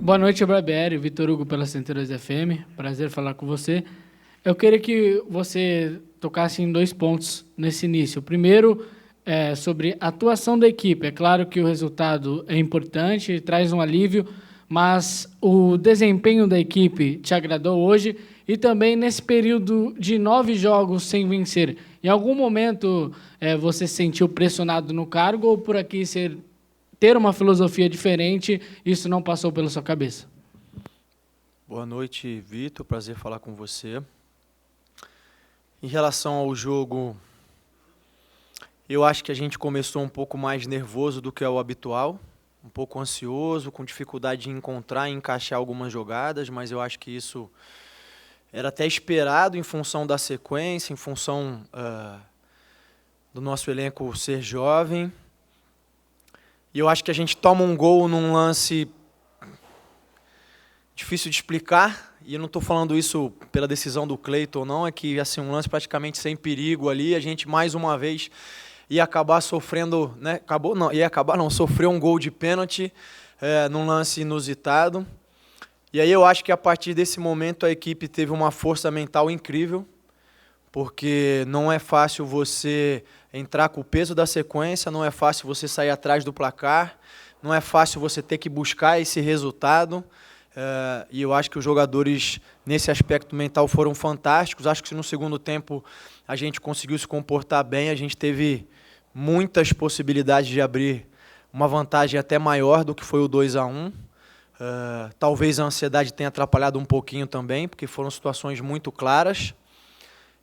Boa noite, Barbieri, Vitor Hugo pela 102 FM. Prazer falar com você. Eu queria que você tocasse em dois pontos nesse início. O primeiro é sobre a atuação da equipe. É claro que o resultado é importante, traz um alívio, mas o desempenho da equipe te agradou hoje e também nesse período de 9 jogos sem vencer. Em algum momento você se sentiu pressionado no cargo ou por aqui ter uma filosofia diferente, isso não passou pela sua cabeça? Boa noite, Vitor. Prazer falar com você. Em relação ao jogo, eu acho que a gente começou um pouco mais nervoso do que é o habitual, um pouco ansioso, com dificuldade de encontrar e encaixar algumas jogadas, mas eu acho que isso era até esperado em função da sequência, em função do nosso elenco ser jovem. E eu acho que a gente toma um gol num lance difícil de explicar, e eu não estou falando isso pela decisão do Cleiton, não, é que assim, um lance praticamente sem perigo ali, a gente mais uma vez ia acabar sofrendo, né? Sofreu um gol de pênalti num lance inusitado. E aí eu acho que a partir desse momento a equipe teve uma força mental incrível, porque não é fácil você entrar com o peso da sequência, não é fácil você sair atrás do placar, não é fácil você ter que buscar esse resultado. E eu acho que os jogadores, nesse aspecto mental, foram fantásticos. Acho que se no segundo tempo a gente conseguiu se comportar bem, a gente teve muitas possibilidades de abrir uma vantagem até maior do que foi o 2-1. Talvez a ansiedade tenha atrapalhado um pouquinho também, porque foram situações muito claras.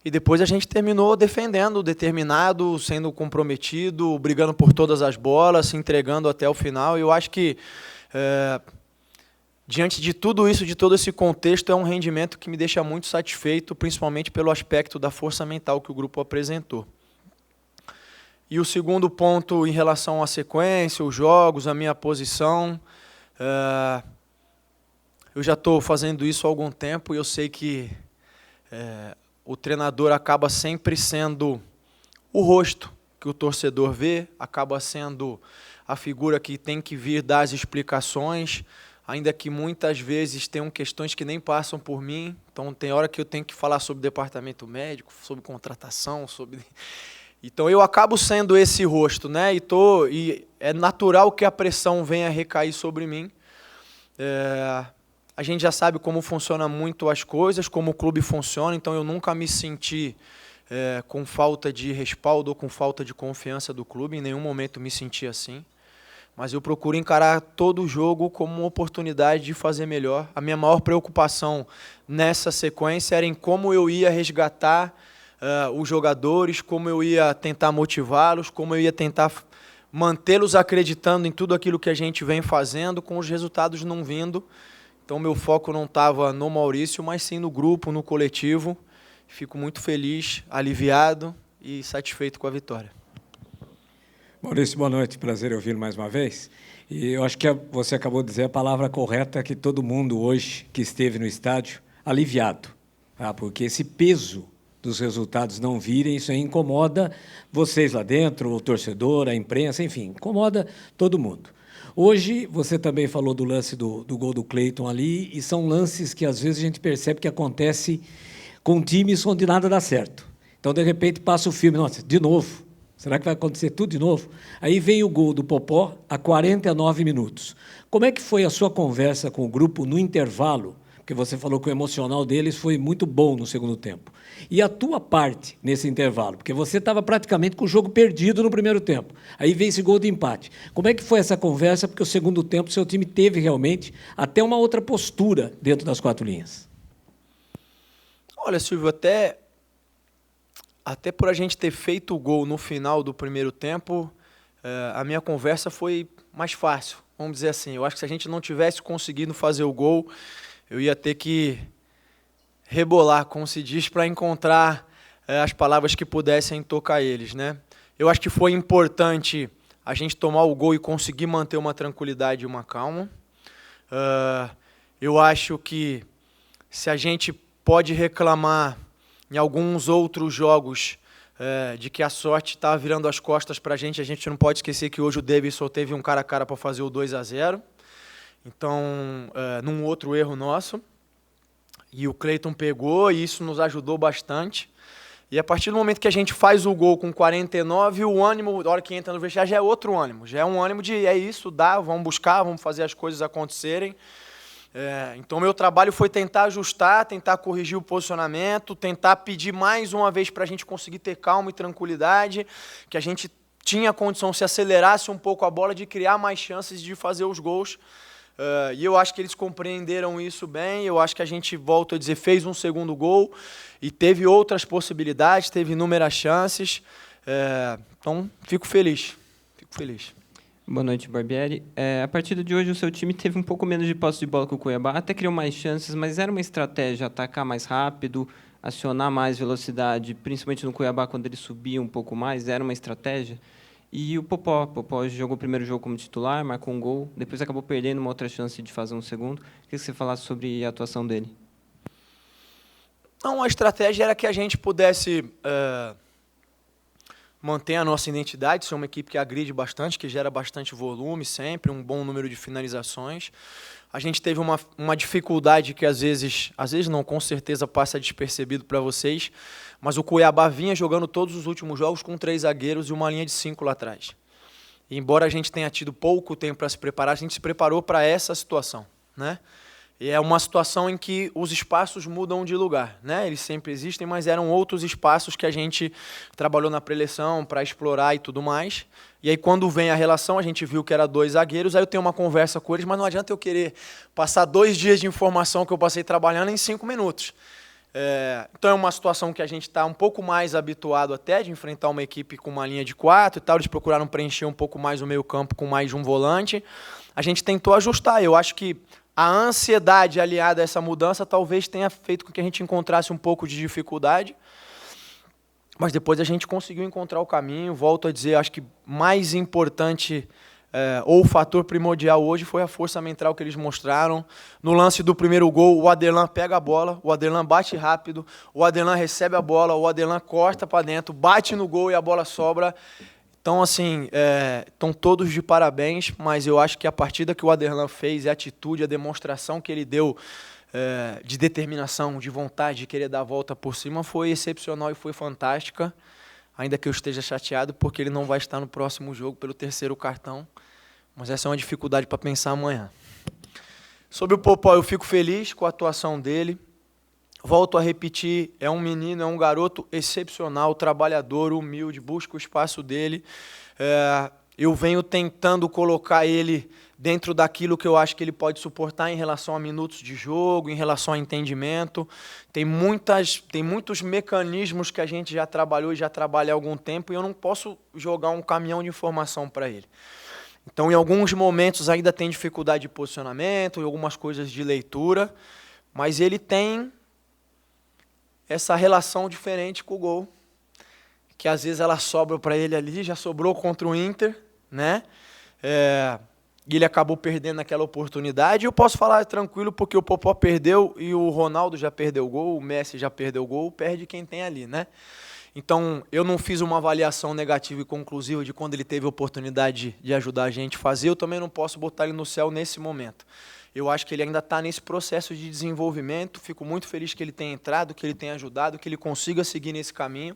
E depois a gente terminou defendendo, determinado, sendo comprometido, brigando por todas as bolas, se entregando até o final. E eu acho que, diante de tudo isso, de todo esse contexto, é um rendimento que me deixa muito satisfeito, principalmente pelo aspecto da força mental que o grupo apresentou. E o segundo ponto, em relação à sequência, os jogos, a minha posição, eu já estou fazendo isso há algum tempo e eu sei que o treinador acaba sempre sendo o rosto que o torcedor vê, acaba sendo a figura que tem que vir dar as explicações, ainda que muitas vezes tenham questões que nem passam por mim. Então tem hora que eu tenho que falar sobre departamento médico, sobre contratação, sobre... Então eu acabo sendo esse rosto, né? E é natural que a pressão venha recair sobre mim. A gente já sabe como funciona muito as coisas, como o clube funciona, então eu nunca me senti com falta de respaldo ou com falta de confiança do clube, em nenhum momento me senti assim. Mas eu procuro encarar todo o jogo como uma oportunidade de fazer melhor. A minha maior preocupação nessa sequência era em como eu ia resgatar os jogadores, como eu ia tentar motivá-los, como eu ia tentar mantê-los acreditando em tudo aquilo que a gente vem fazendo, com os resultados não vindo. Então, meu foco não estava no Maurício, mas sim no grupo, no coletivo. Fico muito feliz, aliviado e satisfeito com a vitória. Maurício, boa noite. Prazer ouvi-lo mais uma vez. E eu acho que você acabou de dizer a palavra correta que todo mundo hoje que esteve no estádio, aliviado. Porque esse peso dos resultados não virem, isso aí incomoda vocês lá dentro, o torcedor, a imprensa, enfim, incomoda todo mundo. Hoje, você também falou do lance do gol do Cleiton ali, e são lances que, às vezes, a gente percebe que acontece com times onde nada dá certo. Então, de repente, passa o filme, nossa, de novo, será que vai acontecer tudo de novo? Aí vem o gol do Popó a 49 minutos. Como é que foi a sua conversa com o grupo no intervalo? Porque você falou que o emocional deles foi muito bom no segundo tempo. E a tua parte nesse intervalo? Porque você estava praticamente com o jogo perdido no primeiro tempo. Aí vem esse gol de empate. Como é que foi essa conversa? Porque o segundo tempo seu time teve realmente até uma outra postura dentro das quatro linhas. Olha, Silvio, até por a gente ter feito o gol no final do primeiro tempo, a minha conversa foi mais fácil, vamos dizer assim. Eu acho que se a gente não tivesse conseguido fazer o gol, eu ia ter que rebolar, como se diz, para encontrar as palavras que pudessem tocar eles, né? Eu acho que foi importante a gente tomar o gol e conseguir manter uma tranquilidade e uma calma. Eu acho que se a gente pode reclamar em alguns outros jogos de que a sorte está virando as costas para a gente não pode esquecer que hoje o Davidson teve um cara a cara para fazer o 2-0. Então, num outro erro nosso, e o Cleiton pegou, e isso nos ajudou bastante. E a partir do momento que a gente faz o gol com 49, o ânimo, na hora que entra no vestiário, já é outro ânimo. Já é um ânimo de, é isso, dá, vamos buscar, vamos fazer as coisas acontecerem. Então, meu trabalho foi tentar ajustar, tentar corrigir o posicionamento, tentar pedir mais uma vez para a gente conseguir ter calma e tranquilidade, que a gente tinha a condição, se acelerasse um pouco a bola, de criar mais chances de fazer os gols. E eu acho que eles compreenderam isso bem. Eu acho que a gente, volto a dizer, fez um segundo gol e teve outras possibilidades, teve inúmeras chances. Então, fico feliz. Boa noite, Barbieri. A partida de hoje, o seu time teve um pouco menos de posse de bola que o Cuiabá, até criou mais chances, mas era uma estratégia atacar mais rápido, acionar mais velocidade, principalmente no Cuiabá, quando ele subia um pouco mais, era uma estratégia. E o Popó jogou o primeiro jogo como titular, marcou um gol, depois acabou perdendo uma outra chance de fazer um segundo. Queria que você falasse sobre a atuação dele. Não, a estratégia era que a gente pudesse manter a nossa identidade, ser uma equipe que agride bastante, que gera bastante volume sempre, um bom número de finalizações. A gente teve uma dificuldade que às vezes não, com certeza passa despercebido para vocês, mas o Cuiabá vinha jogando todos os últimos jogos com 3 zagueiros e uma linha de 5 lá atrás. E embora a gente tenha tido pouco tempo para se preparar, a gente se preparou para essa situação, né? E é uma situação em que os espaços mudam de lugar, né? Eles sempre existem, mas eram outros espaços que a gente trabalhou na preleção para explorar e tudo mais. E aí, quando vem a relação, a gente viu que era 2 zagueiros, aí eu tenho uma conversa com eles, mas não adianta eu querer passar 2 dias de informação que eu passei trabalhando em 5 minutos. Então é uma situação que a gente está um pouco mais habituado até de enfrentar uma equipe com uma linha de 4 e tal, eles procuraram preencher um pouco mais o meio campo com mais de um volante. A gente tentou ajustar, eu acho que a ansiedade aliada a essa mudança talvez tenha feito com que a gente encontrasse um pouco de dificuldade, mas depois a gente conseguiu encontrar o caminho. Volto a dizer, acho que mais importante, ou o fator primordial hoje, foi a força mental que eles mostraram. No lance do primeiro gol, o Aderlan pega a bola, o Aderlan bate rápido, o Aderlan recebe a bola, o Aderlan corta para dentro, bate no gol e a bola sobra. Então, assim, estão todos de parabéns, mas eu acho que a partida que o Aderlan fez, a atitude, a demonstração que ele deu de determinação, de vontade de querer dar a volta por cima, foi excepcional e foi fantástica, ainda que eu esteja chateado, porque ele não vai estar no próximo jogo pelo 3º cartão, mas essa é uma dificuldade para pensar amanhã. Sobre o Popó, eu fico feliz com a atuação dele. Volto a repetir, é um menino, é um garoto excepcional, trabalhador, humilde, busca o espaço dele. Eu venho tentando colocar ele dentro daquilo que eu acho que ele pode suportar em relação a minutos de jogo, em relação a entendimento. Tem muitos mecanismos que a gente já trabalhou e já trabalha há algum tempo, e eu não posso jogar um caminhão de informação para ele. Então, em alguns momentos ainda tem dificuldade de posicionamento, em algumas coisas de leitura, mas ele tem essa relação diferente com o gol, que às vezes ela sobra para ele ali, já sobrou contra o Inter, né? E ele acabou perdendo aquela oportunidade. Eu posso falar tranquilo porque o Popó perdeu e o Ronaldo já perdeu o gol, o Messi já perdeu o gol, perde quem tem ali, né? Então, eu não fiz uma avaliação negativa e conclusiva de quando ele teve a oportunidade de ajudar a gente a fazer, eu também não posso botar ele no céu nesse momento. Eu acho que ele ainda está nesse processo de desenvolvimento, fico muito feliz que ele tenha entrado, que ele tenha ajudado, que ele consiga seguir nesse caminho,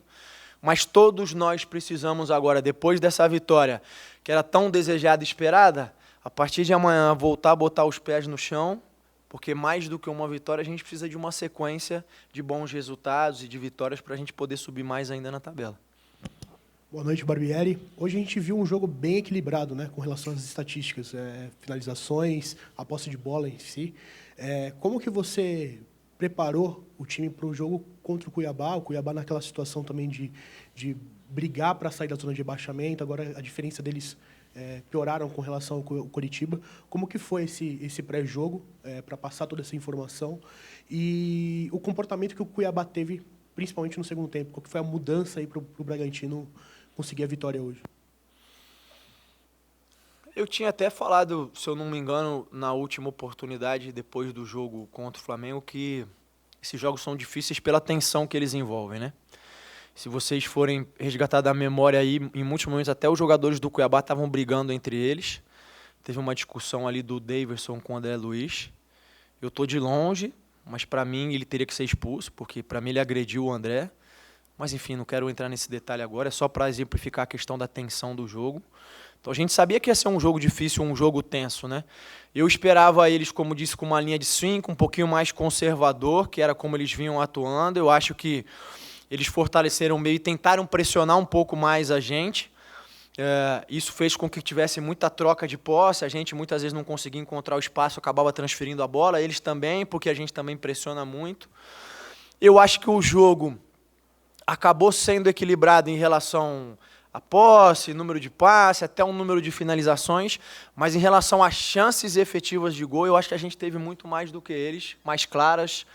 mas todos nós precisamos agora, depois dessa vitória, que era tão desejada e esperada, a partir de amanhã voltar a botar os pés no chão, porque mais do que uma vitória, a gente precisa de uma sequência de bons resultados e de vitórias para a gente poder subir mais ainda na tabela. Boa noite, Barbieri. Hoje a gente viu um jogo bem equilibrado, né, com relação às estatísticas, finalizações, a posse de bola em si. Como que você preparou o time para o jogo contra o Cuiabá naquela situação também de brigar para sair da zona de rebaixamento, agora a diferença deles pioraram com relação ao Coritiba. Como que foi esse pré-jogo para passar toda essa informação e o comportamento que o Cuiabá teve, principalmente no segundo tempo? Qual que foi a mudança aí para o Bragantino conseguir a vitória hoje? Eu tinha até falado, se eu não me engano, na última oportunidade, depois do jogo contra o Flamengo, que esses jogos são difíceis pela tensão que eles envolvem, né? Se vocês forem resgatar da memória aí, em muitos momentos até os jogadores do Cuiabá estavam brigando entre eles. teve uma discussão ali do Daverson com o André Luiz. Eu estou de longe, mas para mim ele teria que ser expulso, porque para mim ele agrediu o André. Mas enfim, não quero entrar nesse detalhe agora, é só para exemplificar a questão da tensão do jogo. Então a gente sabia que ia ser um jogo difícil, um jogo tenso, né? Eu esperava eles, como disse, com uma linha de 5, um pouquinho mais conservador, que era como eles vinham atuando. Eu acho que eles fortaleceram o meio e tentaram pressionar um pouco mais a gente. Isso fez com que tivesse muita troca de posse, a gente muitas vezes não conseguia encontrar o espaço, acabava transferindo a bola, eles também, porque a gente também pressiona muito. Eu acho que o jogo acabou sendo equilibrado em relação a posse, número de passe, até um número de finalizações, mas em relação às chances efetivas de gol, eu acho que a gente teve muito mais do que eles, mais claras.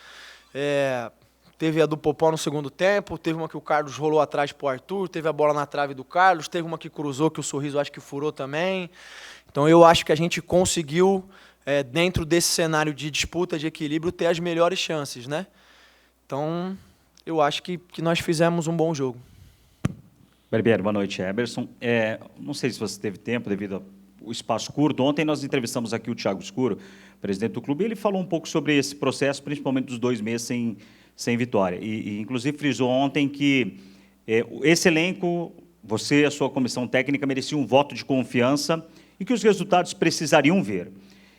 Teve a do Popó no segundo tempo, teve uma que o Carlos rolou atrás para o Arthur, teve a bola na trave do Carlos, teve uma que cruzou, que o Sorriso acho que furou também. Então eu acho que a gente conseguiu, dentro desse cenário de disputa, de equilíbrio, ter as melhores chances, né? Então eu acho que nós fizemos um bom jogo. Barbieri, boa noite, Eberson. Não sei se você teve tempo devido ao espaço curto. Ontem nós entrevistamos aqui o Thiago Escuro, presidente do clube, e ele falou um pouco sobre esse processo, principalmente dos 2 meses sem vitória. E inclusive, frisou ontem que esse elenco, você e a sua comissão técnica, mereciam um voto de confiança e que os resultados precisariam vir.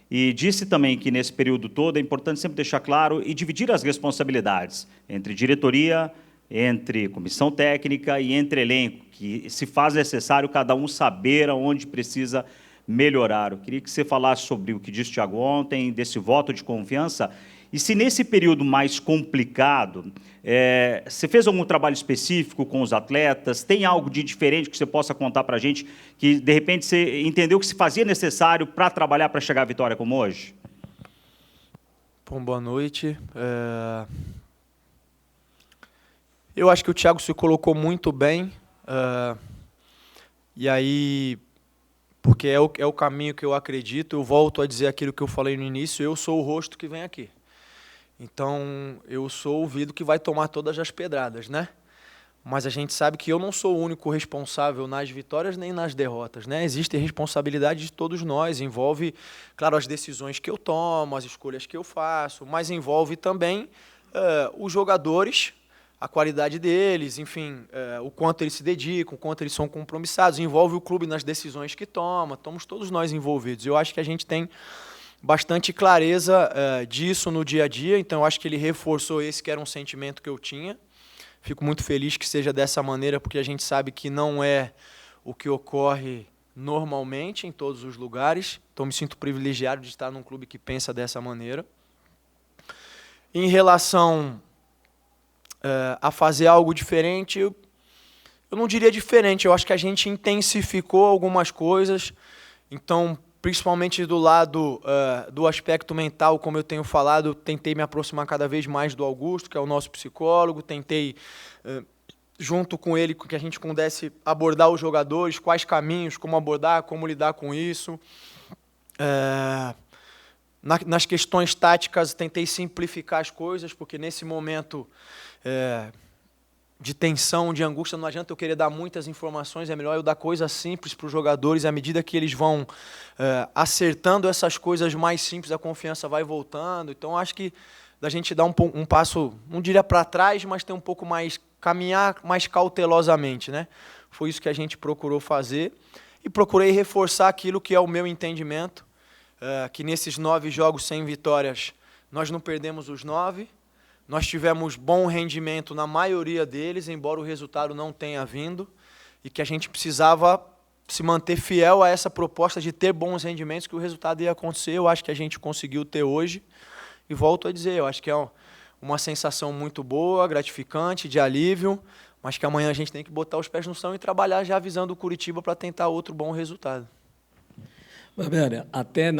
E disse também que, nesse período todo, é importante sempre deixar claro e dividir as responsabilidades entre diretoria, entre comissão técnica e entre elenco, que se faz necessário cada um saber aonde precisa melhorar. Eu queria que você falasse sobre o que disse o Thiago ontem, desse voto de confiança, e se nesse período mais complicado, você fez algum trabalho específico com os atletas, tem algo de diferente que você possa contar para a gente, que de repente você entendeu que se fazia necessário para trabalhar para chegar à vitória como hoje? Bom, boa noite. Eu acho que o Thiago se colocou muito bem, e aí, porque é o caminho que eu acredito, eu volto a dizer aquilo que eu falei no início, eu sou o rosto que vem aqui. Então, eu sou o vidro que vai tomar todas as pedradas, né? Mas a gente sabe que eu não sou o único responsável nas vitórias nem nas derrotas, né? Existe responsabilidade de todos nós, envolve, claro, as decisões que eu tomo, as escolhas que eu faço, mas envolve também os jogadores, a qualidade deles, enfim, o quanto eles se dedicam, o quanto eles são compromissados, envolve o clube nas decisões que toma, estamos todos nós envolvidos. Eu acho que a gente tem bastante clareza disso no dia a dia, então eu acho que ele reforçou esse que era um sentimento que eu tinha. Fico muito feliz que seja dessa maneira, porque a gente sabe que não é o que ocorre normalmente em todos os lugares, então me sinto privilegiado de estar num clube que pensa dessa maneira. Em relação a fazer algo diferente, eu não diria diferente, eu acho que a gente intensificou algumas coisas, então, principalmente do lado do aspecto mental, como eu tenho falado, tentei me aproximar cada vez mais do Augusto, que é o nosso psicólogo, tentei, junto com ele, que a gente pudesse abordar os jogadores, quais caminhos, como abordar, como lidar com isso. Nas questões táticas, tentei simplificar as coisas, porque nesse momento de tensão, de angústia, não adianta eu querer dar muitas informações, é melhor eu dar coisas simples para os jogadores, à medida que eles vão acertando essas coisas mais simples, a confiança vai voltando. Então, acho que da gente dar um passo, não diria para trás, mas ter um pouco mais, caminhar mais cautelosamente, né? Foi isso que a gente procurou fazer e procurei reforçar aquilo que é o meu entendimento, que nesses 9 jogos sem vitórias, nós não perdemos os 9, nós tivemos bom rendimento na maioria deles, embora o resultado não tenha vindo, e que a gente precisava se manter fiel a essa proposta de ter bons rendimentos, que o resultado ia acontecer. Eu acho que a gente conseguiu ter hoje, e volto a dizer, eu acho que é uma sensação muito boa, gratificante, de alívio, mas que amanhã a gente tem que botar os pés no chão e trabalhar já avisando o Curitiba para tentar outro bom resultado. Barbieri, até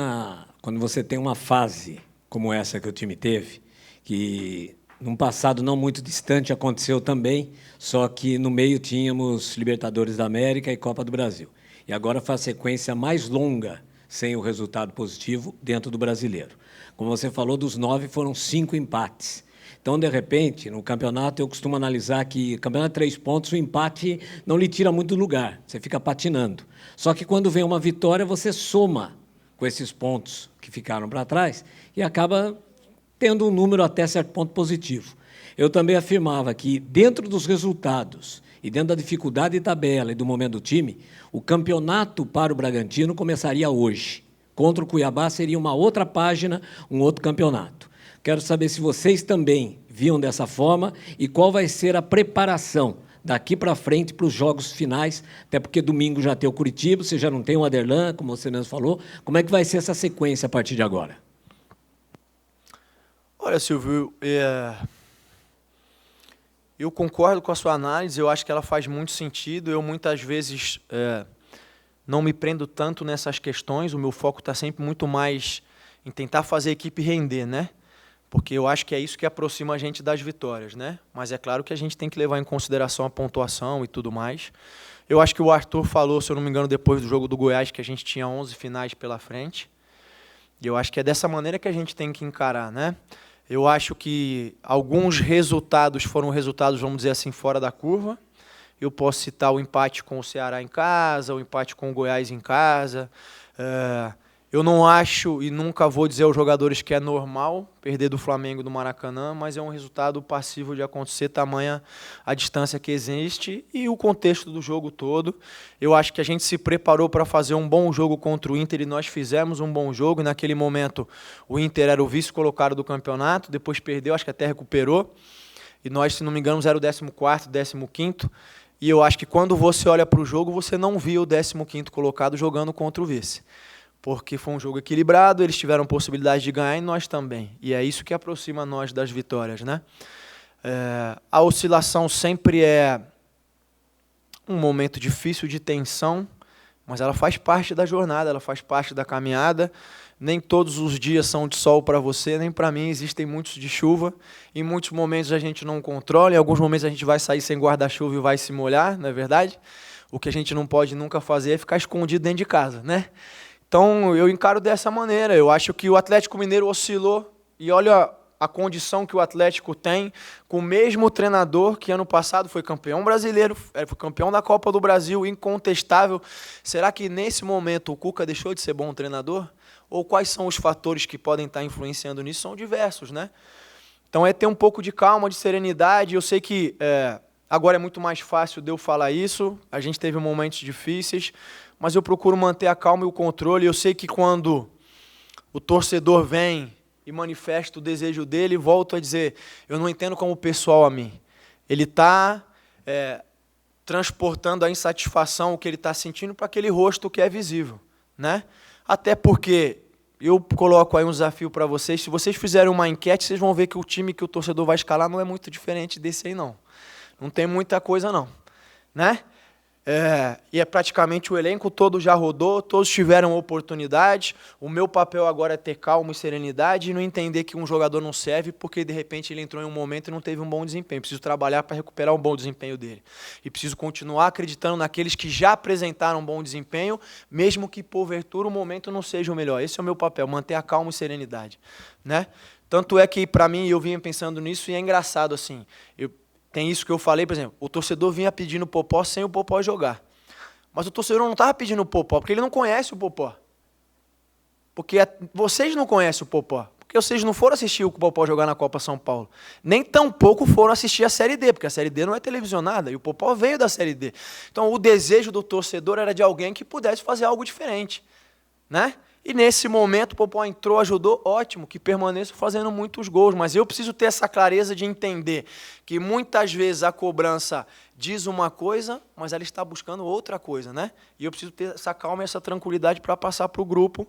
quando você tem uma fase como essa que o time teve, que num passado não muito distante aconteceu também, só que no meio tínhamos Libertadores da América e Copa do Brasil. E agora foi a sequência mais longa sem o resultado positivo dentro do Brasileiro. Como você falou, dos 9 foram 5 empates. Então, de repente, no campeonato, eu costumo analisar que campeonato de 3 pontos, o empate não lhe tira muito do lugar, você fica patinando. Só que quando vem uma vitória, você soma com esses pontos que ficaram para trás e acaba tendo um número até certo ponto positivo. Eu também afirmava que, dentro dos resultados e dentro da dificuldade de tabela e do momento do time, o campeonato para o Bragantino começaria hoje. Contra o Cuiabá seria uma outra página, um outro campeonato. Quero saber se vocês também viam dessa forma e qual vai ser a preparação daqui para frente para os jogos finais, até porque domingo já tem o Curitiba, você já não tem o Aderlan, como você mesmo falou. Como é que vai ser essa sequência a partir de agora? Olha, Silvio, eu concordo com a sua análise, eu acho que ela faz muito sentido. Eu, muitas vezes, não me prendo tanto nessas questões, o meu foco está sempre muito mais em tentar fazer a equipe render, né? Porque eu acho que é isso que aproxima a gente das vitórias, né? Mas é claro que a gente tem que levar em consideração a pontuação e tudo mais. Eu acho que o Arthur falou, se eu não me engano, depois do jogo do Goiás, que a gente tinha 11 finais pela frente. E eu acho que é dessa maneira que a gente tem que encarar, né? Eu acho que alguns resultados foram resultados, vamos dizer assim, fora da curva. Eu posso citar o empate com o Ceará em casa, o empate com o Goiás em casa. Eu não acho e nunca vou dizer aos jogadores que é normal perder do Flamengo do Maracanã, mas é um resultado passivo de acontecer, tamanha a distância que existe e o contexto do jogo todo. Eu acho que a gente se preparou para fazer um bom jogo contra o Inter e nós fizemos um bom jogo. E naquele momento o Inter era o vice-colocado do campeonato, depois perdeu, acho que até recuperou. E nós, se não me engano, era o 14º, 15º. E eu acho que quando você olha para o jogo, você não via o 15º colocado jogando contra o vice. Porque foi um jogo equilibrado, eles tiveram possibilidade de ganhar e nós também. E é isso que aproxima nós das vitórias, né? A oscilação sempre é um momento difícil de tensão, mas ela faz parte da jornada, ela faz parte da caminhada. Nem todos os dias são de sol para você, nem para mim, existem muitos de chuva. Em muitos momentos a gente não controla, em alguns momentos a gente vai sair sem guarda-chuva e vai se molhar, não é verdade? O que a gente não pode nunca fazer é ficar escondido dentro de casa, né? Então, eu encaro dessa maneira. Eu acho que o Atlético Mineiro oscilou e olha a condição que o Atlético tem com o mesmo treinador que ano passado foi campeão brasileiro, foi campeão da Copa do Brasil, incontestável. Será que nesse momento o Cuca deixou de ser bom treinador? Ou quais são os fatores que podem estar influenciando nisso? São diversos, né? Então, é ter um pouco de calma, de serenidade. Eu sei que agora é muito mais fácil de eu falar isso. A gente teve momentos difíceis, mas eu procuro manter a calma e o controle. Eu sei que quando o torcedor vem e manifesta o desejo dele, volto a dizer, eu não entendo como pessoal a mim. Ele está transportando a insatisfação, o que ele está sentindo, para aquele rosto que é visível, né? Até porque eu coloco aí um desafio para vocês, se vocês fizerem uma enquete, vocês vão ver que o time que o torcedor vai escalar não é muito diferente desse aí, não. Não tem muita coisa, não, né? E é praticamente o elenco todo já rodou, todos tiveram oportunidade. O meu papel agora é ter calma e serenidade e não entender que um jogador não serve porque, de repente, ele entrou em um momento e não teve um bom desempenho. Preciso trabalhar para recuperar um bom desempenho dele. E preciso continuar acreditando naqueles que já apresentaram um bom desempenho, mesmo que, porventura, o momento não seja o melhor. Esse é o meu papel, manter a calma e serenidade, né? Tanto é que, para mim, eu vinha pensando nisso e é engraçado, assim, tem isso que eu falei, por exemplo, o torcedor vinha pedindo o Popó sem o Popó jogar. Mas o torcedor não estava pedindo o Popó, porque ele não conhece o Popó. Porque vocês não conhecem o Popó. Porque vocês não foram assistir o Popó jogar na Copa São Paulo. Nem tampouco foram assistir a Série D, porque a Série D não é televisionada, e o Popó veio da Série D. Então o desejo do torcedor era de alguém que pudesse fazer algo diferente, né? E nesse momento o Popó entrou, ajudou, ótimo, que permaneça fazendo muitos gols. Mas eu preciso ter essa clareza de entender que muitas vezes a cobrança diz uma coisa, mas ela está buscando outra coisa, né? E eu preciso ter essa calma e essa tranquilidade para passar para o grupo.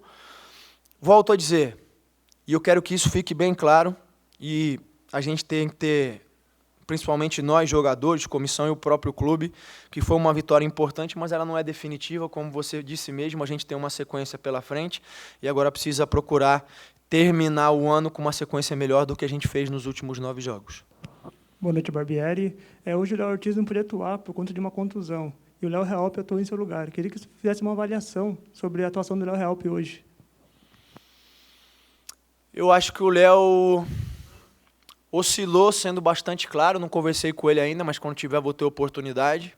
Volto a dizer, e eu quero que isso fique bem claro, e a gente tem que ter, principalmente nós, jogadores, comissão e o próprio clube, que foi uma vitória importante, mas ela não é definitiva, como você disse mesmo, a gente tem uma sequência pela frente, e agora precisa procurar terminar o ano com uma sequência melhor do que a gente fez nos últimos 9 jogos. Boa noite, Barbieri. Hoje o Léo Ortiz não podia atuar por conta de uma contusão, e o Léo Realpe atuou em seu lugar. Queria que você fizesse uma avaliação sobre a atuação do Léo Realpe hoje. Eu acho que o Léo oscilou, sendo bastante claro, não conversei com ele ainda, mas quando tiver vou ter oportunidade.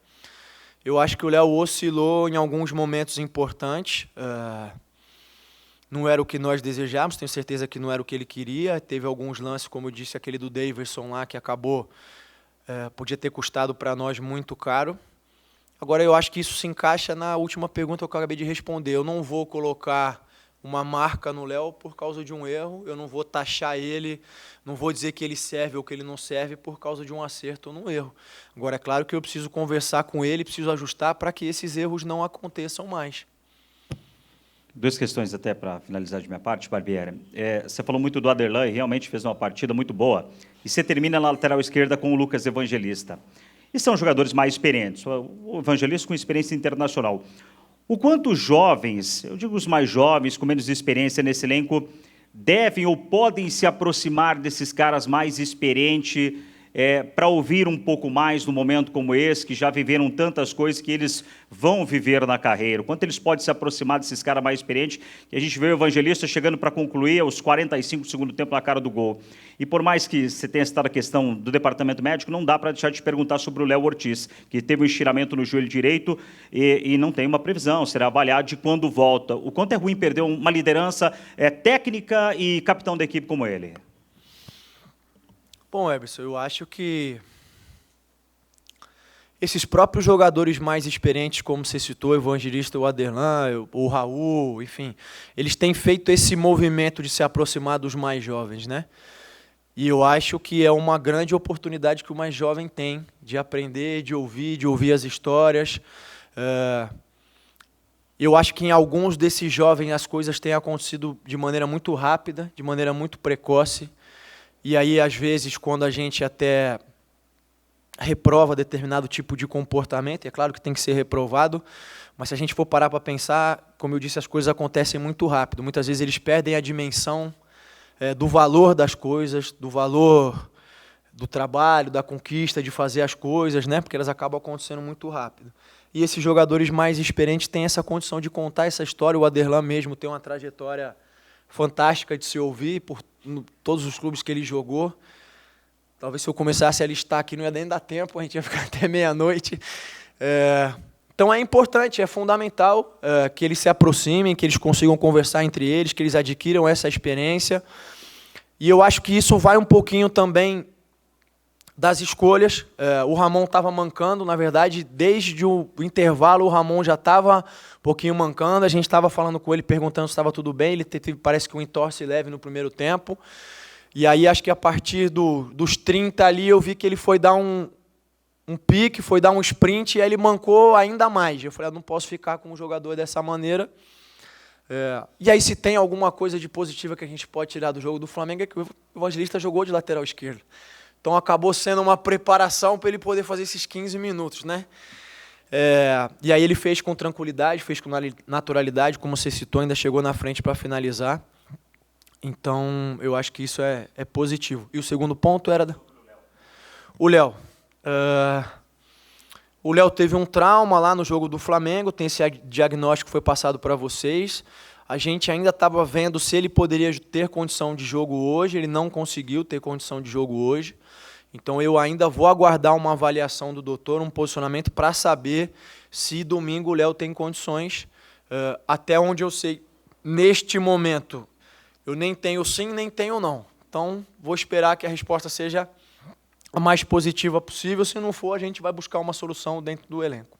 Eu acho que o Léo oscilou em alguns momentos importantes. não era o que nós desejávamos, tenho certeza que não era o que ele queria. Teve alguns lances, como eu disse, aquele do Daverson lá, que acabou, podia ter custado para nós muito caro. Agora, eu acho que isso se encaixa na última pergunta que eu acabei de responder. Eu não vou colocar uma marca no Léo por causa de um erro, eu não vou taxar ele, não vou dizer que ele serve ou que ele não serve por causa de um acerto ou um erro. Agora, é claro que eu preciso conversar com ele, preciso ajustar para que esses erros não aconteçam mais. Duas questões até para finalizar de minha parte, Barbieri. Você falou muito do Aderlan e realmente fez uma partida muito boa. E você termina na lateral esquerda com o Lucas Evangelista. E são jogadores mais experientes, o Evangelista com experiência internacional. O quanto os jovens, eu digo os mais jovens, com menos experiência nesse elenco, devem ou podem se aproximar desses caras mais experientes para ouvir um pouco mais num momento como esse, que já viveram tantas coisas que eles vão viver na carreira? O quanto eles podem se aproximar desses caras mais experientes, que a gente vê o Evangelista chegando para concluir aos 45 do segundo tempo na cara do gol. E por mais que você tenha citado a questão do departamento médico, não dá para deixar de perguntar sobre o Léo Ortiz, que teve um estiramento no joelho direito e não tem uma previsão, será avaliado de quando volta. O quanto é ruim perder uma liderança técnica e capitão da equipe como ele? Bom, Eberson, eu acho que esses próprios jogadores mais experientes, como você citou, o Evangelista, o Aderlan, o Raul, enfim, eles têm feito esse movimento de se aproximar dos mais jovens, né? E eu acho que é uma grande oportunidade que o mais jovem tem de aprender, de ouvir as histórias. Eu acho que em alguns desses jovens as coisas têm acontecido de maneira muito rápida, de maneira muito precoce. E aí, às vezes, quando a gente até reprova determinado tipo de comportamento, é claro que tem que ser reprovado, mas se a gente for parar para pensar, como eu disse, as coisas acontecem muito rápido. Muitas vezes eles perdem a dimensão do valor das coisas, do valor do trabalho, da conquista, de fazer as coisas, né? Porque elas acabam acontecendo muito rápido. E esses jogadores mais experientes têm essa condição de contar essa história. O Aderlan mesmo tem uma trajetória fantástica de se ouvir por todos os clubes que ele jogou. Talvez se eu começasse a listar aqui não ia nem dar tempo, a gente ia ficar até meia-noite. Então é importante, é fundamental que eles se aproximem, que eles consigam conversar entre eles, que eles adquiram essa experiência. E eu acho que isso vai um pouquinho também das escolhas. O Ramon estava mancando, na verdade, desde o intervalo o Ramon já estava um pouquinho mancando, a gente estava falando com ele, perguntando se estava tudo bem, ele teve, parece que um entorse leve no primeiro tempo, e aí acho que a partir dos 30 ali eu vi que ele foi dar um pique, foi dar um sprint, e aí ele mancou ainda mais. Eu falei, não posso ficar com um jogador dessa maneira. E aí se tem alguma coisa de positiva que a gente pode tirar do jogo do Flamengo é que o Evangelista jogou de lateral esquerdo. Então acabou sendo uma preparação para ele poder fazer esses 15 minutos, né? E aí ele fez com tranquilidade, fez com naturalidade, como você citou, ainda chegou na frente para finalizar. Então eu acho que isso é positivo. E o segundo ponto era o Léo. O Léo teve um trauma lá no jogo do Flamengo, tem esse diagnóstico que foi passado para vocês. A gente ainda estava vendo se ele poderia ter condição de jogo hoje, ele não conseguiu ter condição de jogo hoje. Então eu ainda vou aguardar uma avaliação do doutor, um posicionamento para saber se domingo o Léo tem condições. Até onde eu sei, neste momento, eu nem tenho sim, nem tenho não. Então vou esperar que a resposta seja a mais positiva possível. Se não for, a gente vai buscar uma solução dentro do elenco.